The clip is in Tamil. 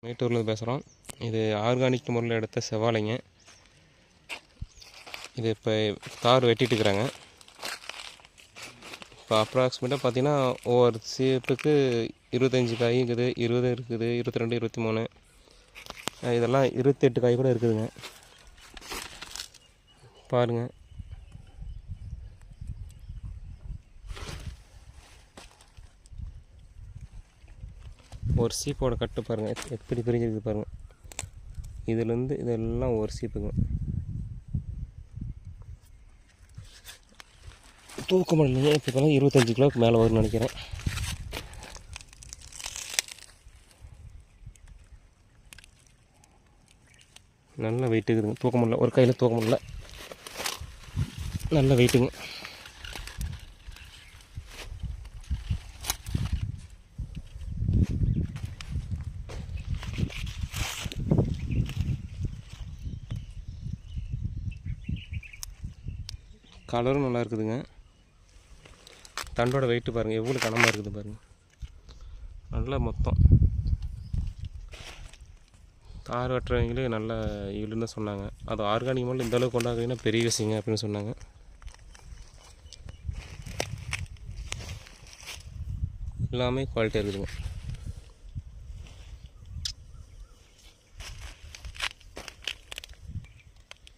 மேட்டூர்லேருந்து பேசுகிறோம். இது ஆர்கானிக் முறையில் எடுத்த செவ்வாழைங்க. இது இப்போ தார் வெட்டிட்டு இருக்கிறாங்க. இப்போ அப்ராக்சிமேட்டாக பார்த்தீங்கன்னா ஒவ்வொரு சீப்புக்கு 25 காய் இருக்குது, 20 இருக்குது, 22, 23, இதெல்லாம் 28 காய் கூட இருக்குதுங்க. பாருங்கள். ஒரு சீப்போட கட்டு பாருங்கள் எப்படி பிரிஞ்சிருக்கு பாருங்கள். இதுலேருந்து இதெல்லாம் ஒரு சீப்புங்க. தூக்க முடியலைங்க. இப்போலாம் 25 கிலோவுக்கு மேலே வரும்னு நினைக்கிறேன். நல்ல வெயிட் இருக்குதுங்க. தூக்க முடியல, ஒரு கையில் தூக்க முடியல. நல்ல வெயிட்டுங்க. கலரும் நல்லா இருக்குதுங்க. தண்டோட வெயிட்டு பாருங்கள் எவ்வளோ கனமாக இருக்குது பாருங்கள். நல்லா மொத்தம் தார் வெட்டுறவங்களே நல்ல ஈல்டுன்னு தான் சொன்னாங்க. அது ஆர்கானிக் முறையில் இந்தளவுக்கு கொண்டாடுறீங்கன்னா பெரிய விஷயங்க அப்படின்னு சொன்னாங்க. எல்லாமே குவாலிட்டியாக இருக்குதுங்க.